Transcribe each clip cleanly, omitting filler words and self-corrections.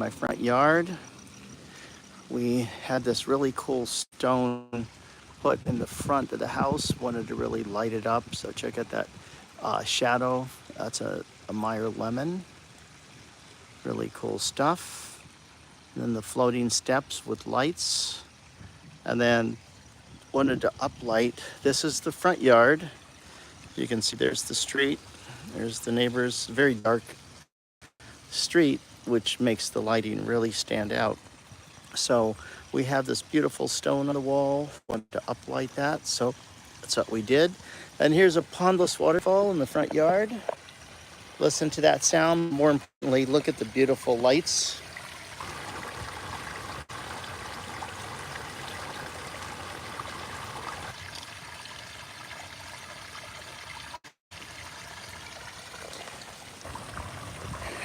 my front yard. We had this really cool stone put in the front of the house. Wanted to really light it up. So check out that shadow. That's a Meyer lemon. Really cool stuff. And then the floating steps with lights. And then wanted to uplight. This is the front yard. You can see there's the street. There's the neighbors. Very dark street, which makes the lighting really stand out. So we have this beautiful stone on the wall. Wanted to uplight that, so that's what we did. And here's a pondless waterfall in the front yard. Listen to that sound. More importantly, look at the beautiful lights.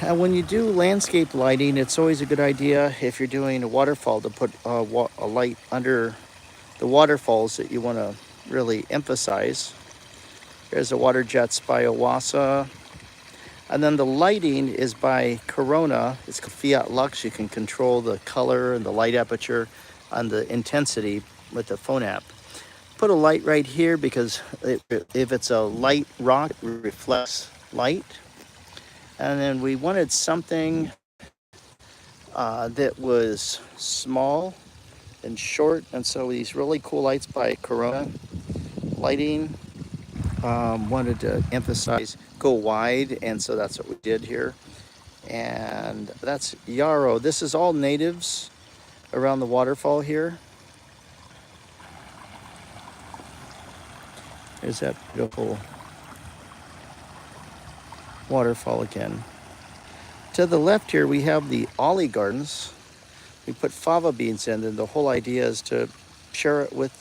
And when you do landscape lighting, it's always a good idea, if you're doing a waterfall, to put a light under the waterfalls that you want to really emphasize. There's the water jets by Owasa. And then the lighting is by Corona. It's called Fiat Luxe. You can control the color and the light aperture and the intensity with the phone app. Put a light right here because if it's a light rock, it reflects light. And then we wanted something that was small and short. And so these really cool lights by Corona lighting. Wanted to emphasize go wide, and so that's what we did here. And that's yarrow. This is all natives around the waterfall here. There's that beautiful waterfall again. To the left here we have the olive gardens. We put fava beans in, and the whole idea is to share it with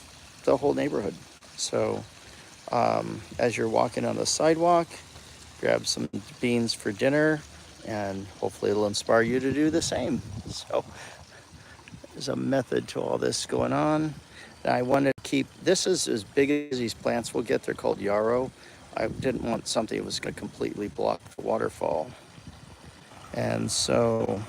the whole neighborhood. So as you're walking on the sidewalk, grab some beans for dinner, and hopefully it'll inspire you to do the same. So there's a method to all this going on. And I want to keep, this is as big as these plants will get. They're called yarrow. I didn't want something that was going to completely block the waterfall. And so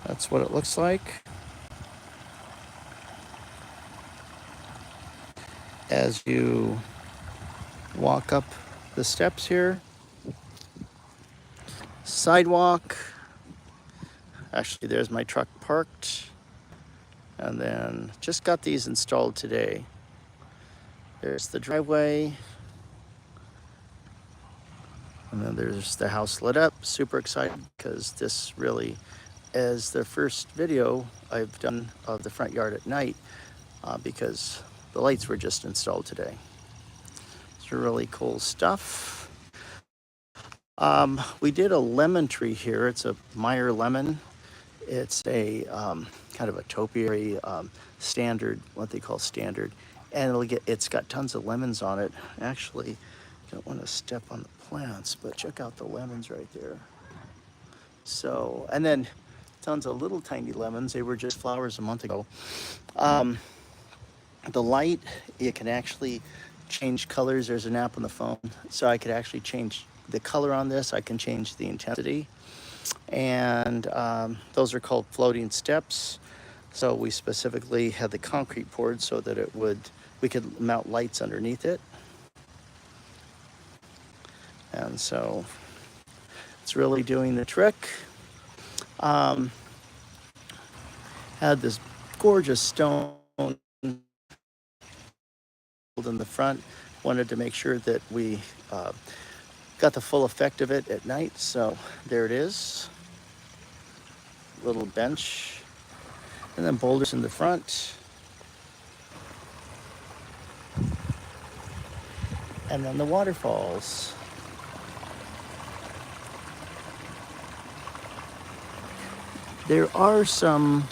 that's what it looks like. As you walk up the steps here, sidewalk. Actually, there's my truck parked. And then just got these installed today. There's the driveway. And then there's the house lit up. Super excited because this really is the first video I've done of the front yard at night because the lights were just installed today. It's really cool stuff. We did a lemon tree here. It's a Meyer lemon. It's a kind of a topiary standard, what they call standard. And it's got tons of lemons on it. Actually, don't want to step on the plants, but check out the lemons right there. So, and then tons of little tiny lemons. They were just flowers a month ago. The light, you can actually change colors. There's an app on the phone. So I could actually change the color on this. I can change the intensity. And those are called floating steps. So we specifically had the concrete poured so that we could mount lights underneath it. And so it's really doing the trick. Had this gorgeous stone in the front. Wanted to make sure that we got the full effect of it at night. So there it is. Little bench. And then boulders in the front. And then the waterfalls. There are some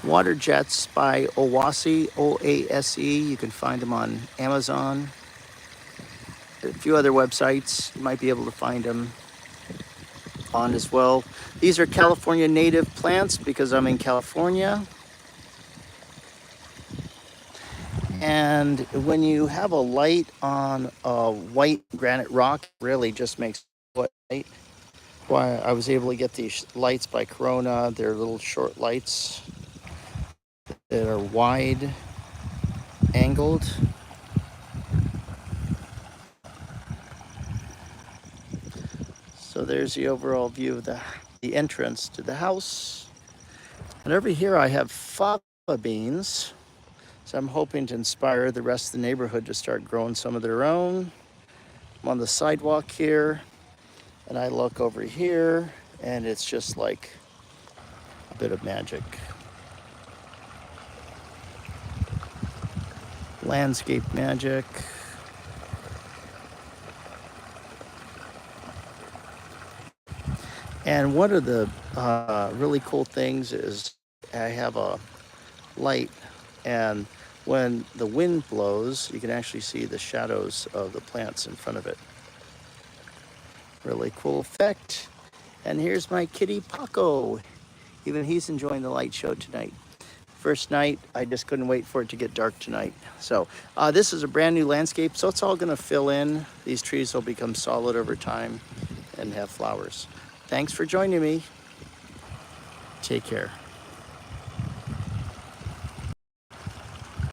water jets by Owase, O-A-S-E. You can find them on Amazon. A few other websites you might be able to find them on as well. These are California native plants because I'm in California. And when you have a light on a white granite rock, it really just makes it light. Why I was able to get these lights by Corona. They're little short lights that are wide angled. So there's the overall view of the entrance to the house. And over here I have fava beans. So I'm hoping to inspire the rest of the neighborhood to start growing some of their own. I'm on the sidewalk here, and I look over here, and it's just like a bit of magic. Landscape magic. And one of the really cool things is I have a light, and when the wind blows, you can actually see the shadows of the plants in front of it. Really cool effect. And here's my kitty Paco. Even he's enjoying the light show tonight. First night, I just couldn't wait for it to get dark tonight. So this is a brand new landscape, so it's all gonna fill in. These trees will become solid over time and have flowers. Thanks for joining me. Take care.